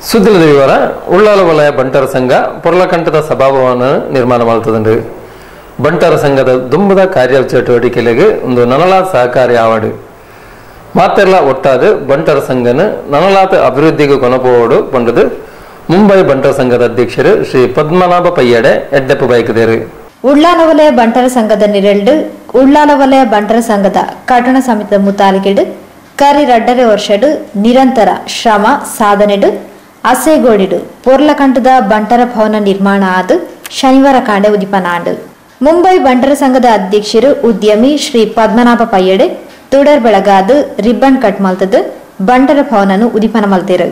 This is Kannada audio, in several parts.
ಸುದ್ದಿಲ ವಿವರ ಉಳ್ಳಾಲ ವಲಯ ಬಂಟರ ಸಂಘ ಪೊರ್ಲಕಂಠದ ಸಭಾಭವನ ನಿರ್ಮಾಣ ಮಾಡುತ್ತದೆ. ಬಂಟರ ಸಂಘದ ದುಂಬದ ಕಾರ್ಯಚಟುವಟಿಕೆಗಳಿಗೆ ಒಂದು ನನಲಾದ ಸಹಕಾರಿ ಆವಡು ಮಾತೆಲ್ಲ ಒಟ್ಟಾದ ಬಂಟರ ಸಂಘನ ನನಲಾದ ಅಭಿವೃದ್ಧಿಗೆ ಕೊನಪೋಡು ಬಂಡದು ಮುಂಬೈ ಬಂಟರ ಸಂಘದ ಅಧ್ಯಕ್ಷರು ಶ್ರೀ ಪದ್ಮನಾಭ ಪಯ್ಯಡೆ ಎಡ್ಡೆಪ್ಪು ಬಯಕದೇರು. ಉಳ್ಳಾಲ ವಲಯ ಬಂಟರ ಸಂಘದ ನಿರಲ್ಡು ಉಳ್ಳಾಲ ವಲಯ ಬಂಟರ ಸಂಘದ ಕಟ್ಟಡ ಸಮಿತಿಯ ಮುತಾಲಿಗೆಡು ಕರಿ 2 ವರ್ಷಡು ನಿರಂತರ ಶ್ರಮ ಸಾಧನೆಡು ಅಸೆಗೋಡಿಡು ಪೊರ್ಲಕಂಠದ ಬಂಟರ ಭವನ ನಿರ್ಮಾಣ ಆದ ಶನಿವಾರ ಕಾಂಡೆ ಉದಿಪನಾಂಡು. ಮುಂಬೈ ಬಂಟರ ಸಂಘದ ಅಧ್ಯಕ್ಷರು ಉದ್ಯಮಿ ಶ್ರೀ ಪದ್ಮನಾಭ ಪಯ್ಯಡೆ ತುಡರ್ ಬೆಳಗಾದ ರಿಬ್ಬನ್ ಕಟ್ ಮಲ್ತದ ಬಂಟರ ಭವನನು ಉದಿಪನ ಮಲ್ತೇರು.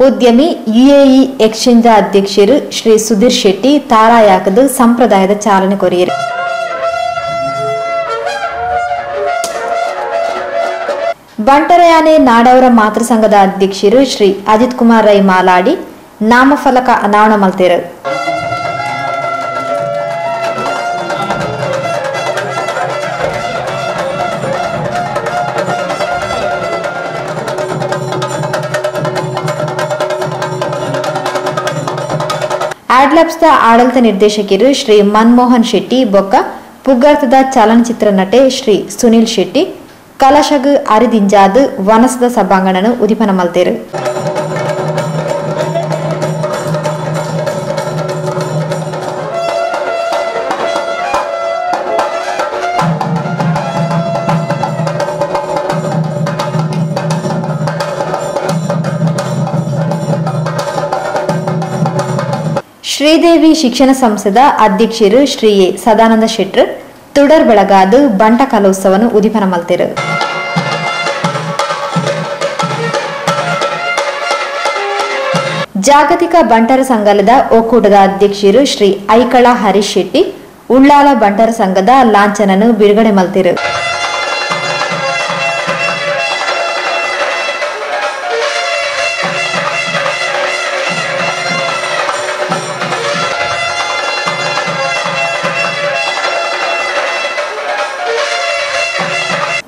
ಉದ್ಯಮಿ ಯುಎಇ ಎಕ್ಸ್ಚೇಂಜ್ ಅಧ್ಯಕ್ಷರು ಶ್ರೀ ಸುಧೀರ್ ಶೆಟ್ಟಿ ತಾರಾಯಾಕದ ಸಂಪ್ರದಾಯದ ಚಾಲನೆ ಕೊರಿಯರು. ಬಂಟರಯಾನೆ ನಾಡವರ ಮಾತೃ ಸಂಘದ ಅಧ್ಯಕ್ಷರು ಶ್ರೀ ಅಜಿತ್ ಕುಮಾರ್ ರೈ ಮಾಲಾಡಿ ನಾಮಫಲಕ ಅನಾವರಣ ಮಲ್ತೇರು. ಆಡ್ಲಬ್ಸ್ದ ಆಡಳಿತ ನಿರ್ದೇಶಕರು ಶ್ರೀ ಮನಮೋಹನ್ ಶೆಟ್ಟಿ ಬೊಕ್ಕ ಪುಗ್ಗಾರ್ತದ ಚಲನಚಿತ್ರ ನಟೆ ಶ್ರೀ ಸುನಿಲ್ ಶೆಟ್ಟಿ ಕಲಶಗ್ ಅರಿದಿಂಜಾದ ವನಸದ ಸಭಾಂಗಣನು ಉದಿಪನ ಮಲ್ತೇರು. ಶ್ರೀದೇವಿ ಶಿಕ್ಷಣ ಸಂಸ್ಥೆದ ಅಧ್ಯಕ್ಷರು ಶ್ರೀ ಎ ಸದಾನಂದ ಶೆಟ್ರ್ ತುಡರ್ ಬೆಳಗಾದ ಬಂಟ ಕಲೋತ್ಸವನು ಉದಿಪನ ಮಲ್ತೇರು. ಜಾಗತಿಕ ಬಂಟರ ಸಂಘದ ಒಕ್ಕೂಟದ ಅಧ್ಯಕ್ಷರು ಶ್ರೀ ಐಕಳ ಹರೀಶ್ ಶೆಟ್ಟಿ ಉಳ್ಳಾಲ ಬಂಟರ ಸಂಘದ ಲಾಂಛನನು ಬಿಡುಗಡೆ ಮಲ್ತೇರು.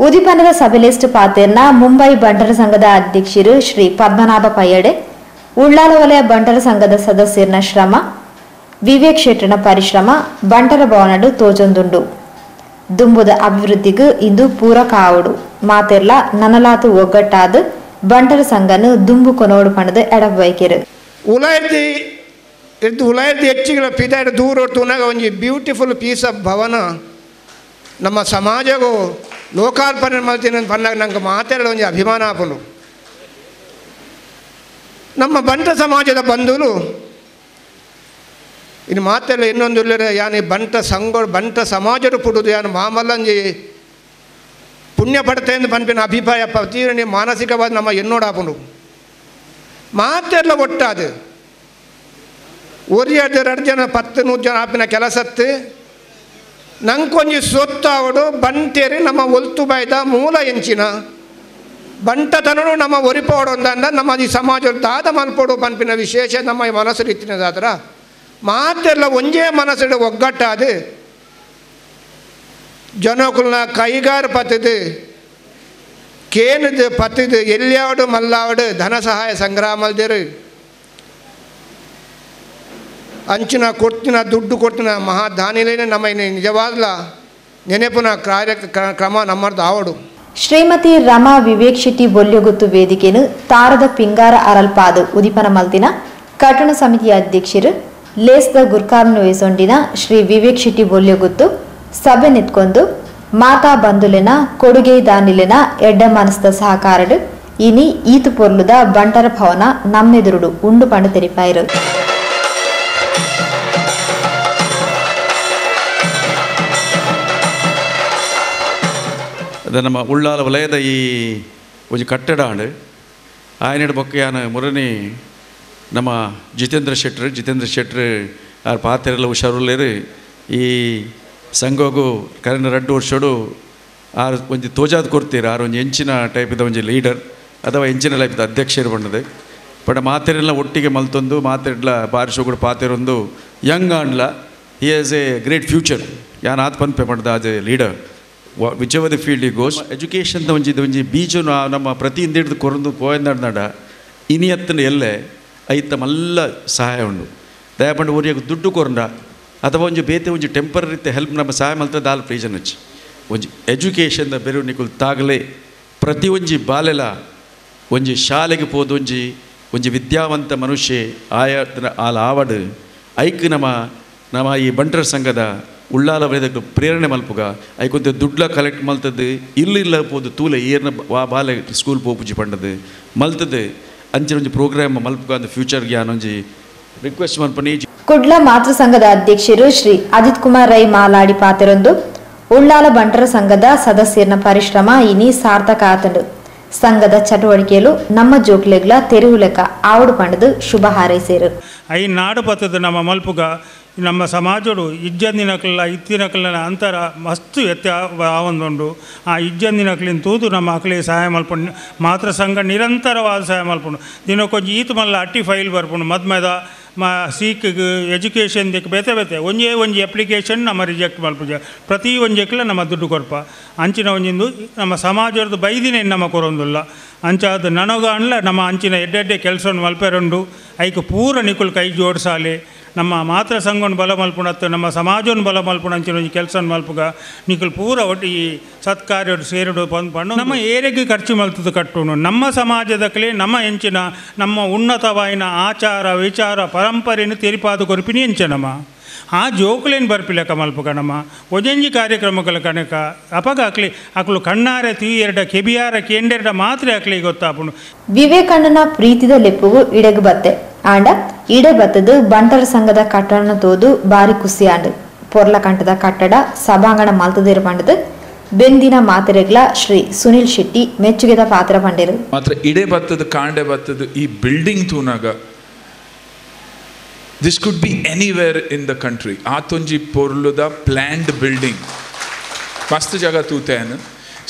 ಉದಿಪನದ ಸಭೆಲಿಸ್ಟ್ ಪಾತೇರ್ನ ಮುಂಬೈ ಬಂಟರ ಸಂಘದ ಅಧ್ಯಕ್ಷರು ಶ್ರೀ ಪದ್ಮನಾಭ ಪಯ್ಯಡೆ ಉಳ್ಳಾಲ ವಲಯ ಬಂಟರ ಸಂಘದ ಸದಸ್ಯರನ ಶ್ರಮ ವಿವೇಕ್ ಶೆಟ್ಟನ ಪರಿಶ್ರಮ ಬಂಟರ ಭವನಡು ತೋಜೊಂದುಂಡು ದುಂಬುದ ಅಭಿವೃದ್ಧಿಗೂ ಇಂದು ಪೂರಕ ಆವಡು ಮಾತೆರ್ಲ ನನಲಾತು ಒಗ್ಗಟ್ಟಾದ ಬಂಟರ ಸಂಘನು ದುಂಬು ಕೊನೋಡು ಪಣದ ಎಡಬೈಕೆರು. ಉಲಾಯರ್ದಿ ಹೆಚ್ಚಿನ ಪಿದಾಡ ದೂರ ಹೊರತುನಾಗ ಒಂದು ಬ್ಯೂಟಿಫುಲ್ ಪೀಸ್ ಆಫ್ ಭವನ ನಮ್ಮ ಸಮಾಜಗೂ ಲೋಕಾರ್ಪಣೆ ಮಾಡ್ತೀನಿ ಅಂತ ಬಂದಾಗ ನಂಗೆ ಮಾತಾಡೋ ಒಂದು ಅಭಿಮಾನ ಆಪನು. ನಮ್ಮ ಬಂಟ ಸಮಾಜದ ಬಂಧುಗಳು ಇನ್ನು ಮಾತೆಲ್ಲ ಇನ್ನೊಂದು ಯಾನಿ ಬಂಟ ಸಂಘ ಬಂಟ ಸಮಾಜದ ಪುಡುದು ಯಾನು ಮಾಮಲ್ಲಂಜಿ ಪುಣ್ಯ ಪಡ್ತೇನೆ ಪನ್ಪಿನ ಅಭಿಪ್ರಾಯ ಪ್ರತೀರ್ಣಿ ಮಾನಸಿಕವಾದ ನಮ್ಮ ಎನ್ನೋಡಾಪನು ಮಾತೆಲ್ಲ ಒಟ್ಟಾದು ಒರಿಯಾದ 2 ಜನ 10-100 ಜನ ಆಪಿನ ಕೆಲಸತ್ತು ನಂಗೊಂಜಿ ಸೊತ್ತಾವಡು ಬಂಟೇರಿ ನಮ್ಮ ಒಲ್ತು ಬಾಯ್ದ ಮೂಲ ಎಂಚಿನ ಬಂಟತನೂ ನಮ್ಮ ಒರಿಪೋಡೊಂದಂದ ನಮ್ಮ ಈ ಸಮಾಜದ ದಾದ ಮಲ್ಪೋಡು ಪನ್ಪಿನ ವಿಶೇಷ ನಮ್ಮ ಮನಸ್ಸು ಇತ್ತಿನದಾದ್ರ ಮಾತೆಲ್ಲ ಒಂಜೇ ಮನಸ್ಸು ಒಗ್ಗಟ್ಟಾದು ಜನಕುಲ್ನ ಕೈಗಾರ ಪತ್ತದು ಕೇನದು ಪತ್ತದು ಎಲ್ಲಿಯಾವಡು ಮಲ್ಲಾವಡು ಧನ ಸಹಾಯ ಸಂಗ್ರಾಮಲ್ದೇರು ಅಂಚಿನ ಕೊಡ್ತಿನ ದುಡ್ಡು ಕೊಡ್ತಿನ ಮಹಾದಾನಿಲೇನೆ ನಮ್ಮ ನಿಜವಾದ ನೆನಪಿನ ಕಾರ್ಯಕ್ರಮ ನಮ್ಮದು ಆವಡು. ಶ್ರೀಮತಿ ರಮಾ ವಿವೇಕ್ ಶೆಟ್ಟಿ ಬೊಲ್ಯಗುತ್ತು ವೇದಿಕೆನು ತಾರದ ಪಿಂಗಾರ ಅರಲ್ಪಾದು ಉದಿಪನ ಮಲ್ತಿನ ಕಟ್ಟಡ ಸಮಿತಿಯ ಅಧ್ಯಕ್ಷರು ಲೇಸ್ದ ಗುರ್ಕಾರ್ನು ವೇಸೊಂಡಿನ ಶ್ರೀ ವಿವೇಕ್ ಶೆಟ್ಟಿ ಬೊಲ್ಯಗುತ್ತು ಸಭೆ ನಿತ್ಕೊಂಡು ಮಾತಾ ಬಂಧುಲೆನ ಕೊಡುಗೆ ದಾನಿಲೆನ ಎಡ್ಡ ಮನಸ್ದ ಸಹಕಾರಡು ಇನಿ ಈತು ಪೊರ್ಲುದ ಬಂಟರ ಭವನ ನಮ್ಮೆದುರುಡು ಉಂಡು ಪಂಡು ತೆರಿಪಾಯಿರು. ಅದು ನಮ್ಮ ಉಳ್ಳಾಲ ವಲಯದ ಈ ಒಂದು ಕಟ್ಟಡ ಆಯ್ನಡ ಬೊಕ್ಕೆಯಾನ ಮುರನಿ ನಮ್ಮ ಜಿತೇಂದ್ರ ಶೆಟ್ರ್ ಯಾರು ಪಾತ್ರೆಲ್ಲ ಹುಷಾರುಳ್ಳೇರು ಈ ಸಂಘಗೂ ಕರೆನ 2 ವರ್ಷಡು ಆರು ಒಂಜಿ ತೋಜಾದ್ ಕೊಡ್ತೀರ ಆರು ಒಂಜಿ ಎಂಚಿನ ಟೈಪಿದ ಒಂಜಿ ಲೀಡರ್ ಅಥವಾ ಎಂಚಿನ ಲೈಫ್ ಅಧ್ಯಕ್ಷರು ಬಂದದೆ ಬಟ್ ಮಾತೆರೆಲ್ಲ ಒಟ್ಟಿಗೆ ಮಲ್ತೊಂದು ಮಾತೆಡ್ಲ ಬಾರಿಸೋ ಕೂಡ ಪಾತೆರೊಂದು ಯಂಗ್ ಆಂಡ್ಲ he has a great future ಯಾನ್ ಆತ್ ಪನ್ಪೆ ಮಾಡ್ದ as a leader which ever the field ಈ ಗೋಸ್ ಎಜುಕೇಷನ್ ಒಂಜಿ ಬೀಜು ನಮ್ಮ ಪ್ರತಿಯಿಂದ ಹಿಡಿದು ಕೊರಂದು ಪೋಯಂದಾಡ ಇನಿಯತ್ತನ ಎಲ್ಲೆ ಐತ ಮಲ್ಲ ಸಹಾಯ ಉಂಡು ದಯಪಂಡು ಊರಿಗೆ ದುಡ್ಡು ಕೊರಂಡ ಅಥವಾ ಒಂಜಿ ಬೇತೆ ಒಂಜಿ ಟೆಂಪರರಿ ಹೆಲ್ಪ್ ನಮ್ಮ ಸಹಾಯ ಮಲ್ತ ದಾಲ್ ಪ್ರೀಜನ್ ಹಚ್ಚಿ ಒಂಜಿ ಎಜುಕೇಷನ್ ಬೆರು ನಿಕುಲ್ ತಾಗಲೇ ಪ್ರತಿ ಒಂಜಿ ಬಾಲೆಲ ಒಂಜಿ ಶಾಲೆಗೆ ಪೋದು ಒಂಜಿ ವಿದ್ಯಾವಂತ ಮನುಷ್ಯ ಆಯಾತನ ಆಲ ಆವಡು ಐಕ್ ನಮ್ಮ ಈ ಬಂಟರ ಸಂಘದ ಉಳ್ಳಾಲ ವಲಯದ ಪ್ರೇರಣೆ ಮಲ್ಪುಗ ಐಕೊಂತ ದುಡ್ಲ ಕಲೆಕ್ಟ್ ಮಲ್ತದ್ದು ಇಲ್ಲ ಪೋದು ತೂಲೆ ಏರ್ನ ಬಾಲೆ ಸ್ಕೂಲ್ ಪೋಪುಜಿ ಪಂಡದು ಮಲ್ತದ್ದು ಅಂಚಿನ ಒಂಜಿ ಪ್ರೋಗ್ರಾಮ್ ಮಲ್ಪುಗ ಅಂದ ಫ್ಯೂಚರ್ಗೆ ಯಾನೊಂಜಿ ರಿಕ್ವೆಸ್ಟ್ ಮಲ್ಪನಿ ಕುಡ್ಲ ಮಾತೃ ಸಂಘದ ಅಧ್ಯಕ್ಷರು ಶ್ರೀ ಅಜಿತ್ ಕುಮಾರ್ ರೈ ಮಾಲಾಡಿ ಪಾತೆರೊಂದು ಉಳ್ಳಾಲ ಬಂಟರ ಸಂಘದ ಸದಸ್ಯರನ ಪರಿಶ್ರಮ ಇನಿ ಸಾರ್ಥಕ ಆತಂಡು ಸಂಘದ ಚಟುವಟಿಕೆಲು ನಮ್ಮ ಜೋಕ್ಲೆಗ್ಲ ತೆರುವುಲೆಕ ಆವಡು ಪಂಡದು ಶುಭ ಹಾರೈಸೇರು ಐ ನಾಡು ಪತ್ತದ ನಮ್ಮ ಮಲ್ಪುಗ ನಮ್ಮ ಸಮಾಜಡು ಇಜ್ಜಂದಿನಕಲ್ಲ ಇತ್ತಿನಕಲ್ಲ ಅಂತರ ಮಸ್ತು ಆವೊಂದುಂಡು ಆ ಇಜ್ಜಂದಿನಕಲಿನ ತೂದು ನಮ್ಮ ಮಕ್ಕಳಿಗೆ ಸಹಾಯ ಮಲ್ಪುಂಡು ಮಾತೃ ಸಂಘ ನಿರಂತರವಾದ ಸಹಾಯ ಮಲ್ಪುಂಡು ದಿನಕ್ಕೊಂಜಿ ಈತು ಮಲ್ಲ ಅಟ್ಟಿ ಫೈಲ್ ಬರ್ಪುಂಡು ಮದ್ಮೆದ ಸೀಕ್ಗೆ ಎಜುಕೇಷನ್ ದಿಕ್ಕೆ ಬೇತೆ ಒಂಜಿ ಅಪ್ಲಿಕೇಶನ್ ನಮ್ಮ ರಿಜೆಕ್ಟ್ ಮಲ್ಪುಜ ಪ್ರತಿ ಒಂಜೆಕ್ಲ ನಮ್ಮ ದುಡ್ಡು ಕೊರ್ಪ ಅಂಚಿನ ಒಂಜಿಂದು ನಮ್ಮ ಸಮಾಜದ ಬೈದಿನ ನಮ್ಮ ಕೊರೊಂದುಲ್ಲ ಅಂಚಾದ ನನಗಾಣ್ಲ ನಮ್ಮ ಅಂಚಿನ ಎಡ್ಡೆಡ್ಡೆ ಕೆಲಸವನ್ನು ಮಲ್ಪೆರುಂಡು ಐಕೆ ಪೂರ ನಿಕುಲ್ ಕೈ ಜೋಡಿಸಾಲೆ ನಮ್ಮ ಮಾತ್ರ ಸಂಘವನ್ನು ಬಲ ಮಲ್ಪುಣತ್ತು ನಮ್ಮ ಸಮಾಜವನ್ನು ಬಲ ಮಲ್ಪುಣ ಅಂಚಿನ ಕೆಲಸ ಮಲ್ಪುಗ ನಿಕುಲ್ ಪೂರ ಒಟ್ಟು ಈ ಸತ್ಕಾರ್ಯ ಸೇರಿಡು ಪಂದು ನಮ್ಮ ಏರೆಗೆ ಖರ್ಚು ಮಲ್ತದ್ದು ಕಟ್ಟುನು ನಮ್ಮ ಸಮಾಜದಕ್ಕಲೇ ನಮ್ಮ ಎಂಚಿನ ನಮ್ಮ ಉನ್ನತವಾಯಿನ ಆಚಾರ ವಿಚಾರ ಪರಂಪರೆಯನ್ನು ತೆರಿಪಾದು ಕೊರಪಿನಿ ಎಂಚನಮ್ಮ ಆ ಜೋಕುಲೇನು ಬರ್ಪಿಲ್ಲಕ ಮಲ್ಪುಗ ನಮ್ಮ ಒಜಂಜಿ ಕಾರ್ಯಕ್ರಮಗಳ ಕನಕ ಅಪಗ ಅಕ್ಲಿ ಅಕ್ಲು ಕಣ್ಣಾರೆ ತೀಯೆರಡ ಕೆಬಿಯಾರ ಕೇಂಡೆರಡ ಮಾತ್ರ ಅಕ್ಲಿ ಗೊತ್ತಾಪುಂಡು ವಿವೇಕಾನಂದನ ಪ್ರೀತಿದ ಲೆಪ್ಪುಗು ಇಡೆಗು ಬತ್ತೆ ಆಂಡ ಇಡೆ ಬತ್ತದು ಬಂಟರ ಸಂಘದ ಕಟ್ಟಡ ತೋದು ಬಾರಿ ಖುಷಿ ಆಂಡು ಪೊರ್ಲ ಕಂಠದ ಕಟ್ಟಡ ಸಭಾಂಗಣ ಮಲ್ತದಿರ ಪಂಡದು ಬೆಂದಿನ ಮಾತೆರೆಗ್ಲ ಶ್ರೀ ಸುನಿಲ್ ಶೆಟ್ಟಿ ಮೆಚ್ಚುಗೆದ ಪಾತ್ರ ಪಂಡಿರು ಮಾತ್ರ ಇಡೆ ಬತ್ತದು ಕಾಂಡೆ ಬತ್ತದು ಈ building ತೂನಾಗ this could be anywhere in the country atonji porluda planned building mast jaga tutene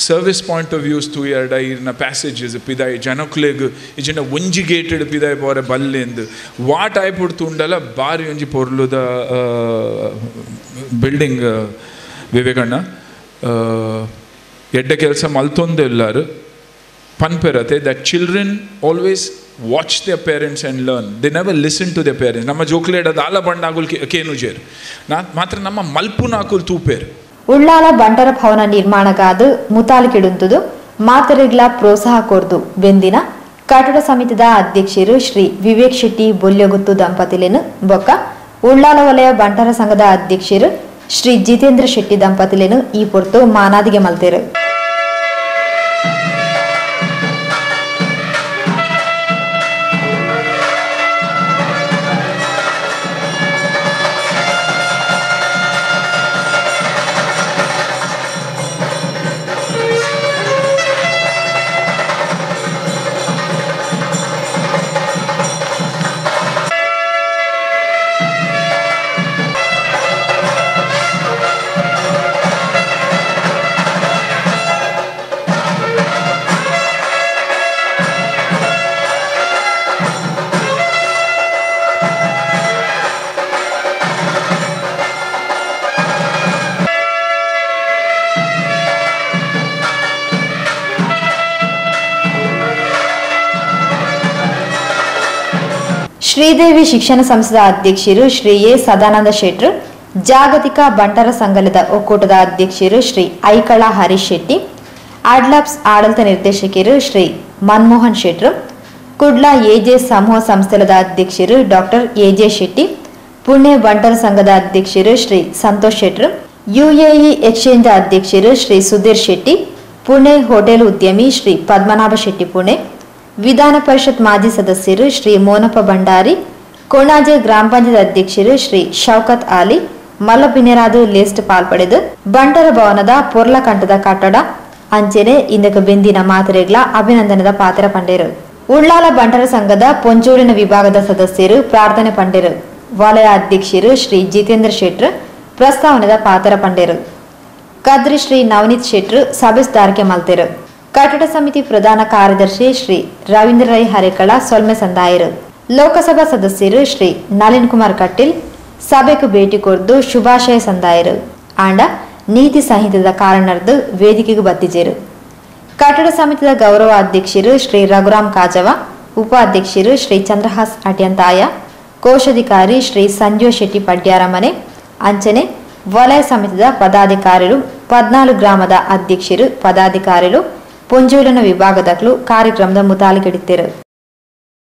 service point of views tu erda irna passages pidai janakleg ijena onji gated pidai bore ballendu what I put tundala bari onji porluda building vivekanna edda kelsa maltonde ellaru panperate that children always watch their parents and learn. They never listen to their parents. Nama jokle da ala bandagul kenu jer na matra nama malpu nakul tooper Ullal ಬಂಟರ ಭವನ ನಿರ್ಮಾಣಗಾದು ಮುತಾಲಿಕಿಡುಂತುದು ಮಾತರೆಗ್ಲ ಪ್ರೋತ್ಸಾಹ ಕೊರ್ದು ಬೆಂದಿನ ಕಟ್ಟಡ ಸಮಿತಿದ ಅಧ್ಯಕ್ಷರು ಶ್ರೀ ವಿವೇಕ್ ಶೆಟ್ಟಿ ಬೊಲ್ಯಗುತ್ತು ದಂಪತಿಲೇನು ಬೊಕ್ಕ ಉಳ್ಳಾಲ ವಲಯ ಬಂಟರ ಸಂಘದ ಅಧ್ಯಕ್ಷರು ಶ್ರೀ ಜಿತೇಂದ್ರ ಶೆಟ್ಟಿ ದಂಪತಿಲೇನು ಈ ಪೊರ್ತು ಮಾನಾದಿಗೆ ಮಲ್ತೇರು ಶ್ರೀದೇವಿ ಶಿಕ್ಷಣ ಸಂಸ್ಥೆಯ ಅಧ್ಯಕ್ಷರು ಶ್ರೀ ಎ ಸದಾನಂದ ಶೆಟ್ರು ಜಾಗತಿಕ ಬಂಟರ ಸಂಘದ ಒಕ್ಕೂಟದ ಅಧ್ಯಕ್ಷರು ಶ್ರೀ ಐಕಳ ಹರೀಶ್ ಶೆಟ್ಟಿ ಆಡ್ಲಾಪ್ಸ್ ಆಡಳಿತ ನಿರ್ದೇಶಕರು ಶ್ರೀ ಮನಮೋಹನ್ ಶೆಟ್ರು ಕುಡ್ಲ ಎಜೆ ಸಮೂಹ ಸಂಸ್ಥೆದ ಅಧ್ಯಕ್ಷರು ಡಾಕ್ಟರ್ ಎಜೆ ಶೆಟ್ಟಿ ಪುಣೆ ಬಂಟರ ಸಂಘದ ಅಧ್ಯಕ್ಷರು ಶ್ರೀ ಸಂತೋಷ್ ಶೆಟ್ರು ಯುಎಇ ಎಕ್ಸ್ಚೇಂಜ್ ಅಧ್ಯಕ್ಷರು ಶ್ರೀ ಸುಧೀರ್ ಶೆಟ್ಟಿ ಪುಣೆ ಹೋಟೆಲ್ ಉದ್ಯಮಿ ಶ್ರೀ ಪದ್ಮನಾಭ ಶೆಟ್ಟಿ ಪುಣೆ ವಿಧಾನ ಪರಿಷತ್ ಮಾಜಿ ಸದಸ್ಯರು ಶ್ರೀ ಮೋನಪ್ಪ ಭಂಡಾರಿ ಕೊಣಾಜೆ ಗ್ರಾಮ ಪಂಚಾಯತ್ ಅಧ್ಯಕ್ಷರು ಶ್ರೀ ಶೌಕತ್ ಆಲಿ ಮಲ್ಲಪಿನೆರಾದು ಲಿಸ್ಟ್ ಪಾಲ್ಪಡೆದು ಬಂಟರ ಭವನದ ಪೊರ್ಲ ಕಂಠದ ಕಟ್ಟಡ ಅಂಚೆನೆ ಇಂದಕ್ಕೆ ಬೆಂದಿನ ಮಾತ್ರೆಗ್ಲ ಅಭಿನಂದನದ ಪಾತ್ರ ಪಂಡೇರು ಉಳ್ಳಾಲ ಬಂಟರ ಸಂಘದ ಪೊಂಚೂರಿನ ವಿಭಾಗದ ಸದಸ್ಯರು ಪ್ರಾರ್ಥನೆ ಪಂಡೇರು ವಲಯ ಅಧ್ಯಕ್ಷರು ಶ್ರೀ ಜಿತೇಂದ್ರ ಶೆಟ್ರು ಪ್ರಸ್ತಾವನೆದ ಪಾತ್ರ ಪಂಡೇರು ಕದ್ರಿ ಶ್ರೀ ನವನೀತ್ ಶೆಟ್ರು ಸಭೆಸ್ದಾರಿಕೆ ಮಲ್ತೇರು ಕಟ್ಟಡ ಸಮಿತಿ ಪ್ರಧಾನ ಕಾರ್ಯದರ್ಶಿ ಶ್ರೀ ರವೀಂದ್ರ ರೈ ಹರೇಕಳ ಸೊಲ್ಮೆ ಸಂದಾಯರು. ಲೋಕಸಭಾ ಸದಸ್ಯರು ಶ್ರೀ ನಳಿನ್ ಕುಮಾರ್ ಕಟೀಲ್ ಸಭೆಗೆ ಭೇಟಿ ಕೊರ್ದು ಶುಭಾಶಯ ಸಂದಾಯರು. ಆಂಡ ನೀತಿ ಸಂಹಿತದ ಕಾರಣರ್ದು ವೇದಿಕೆಗೆ ಬತ್ತಿಜೇರು. ಕಟ್ಟಡ ಸಮಿತಿಯ ಗೌರವ ಅಧ್ಯಕ್ಷರು ಶ್ರೀ ರಘುರಾಮ್ ಕಾಜವ, ಉಪಾಧ್ಯಕ್ಷರು ಶ್ರೀ ಚಂದ್ರಹಾಸ್ ಅಟ್ಯಂತಾಯ, ಕೋಶಾಧಿಕಾರಿ ಶ್ರೀ ಸಂಜೀವ್ ಶೆಟ್ಟಿ ಪಡ್ಯಾರಮನೆ, ಅಂಚನೆ ವಲಯ ಸಮಿತಿಯ ಪದಾಧಿಕಾರಿಗಳು, 14 ಗ್ರಾಮದ ಅಧ್ಯಕ್ಷರು, ಪದಾಧಿಕಾರಿಗಳು, ಪುಂಜೋಲನ ವಿಭಾಗದಗಳು ಕಾರ್ಯಕ್ರಮದ ಮುತಾಲಿಗೆಡಿದ್ದರು.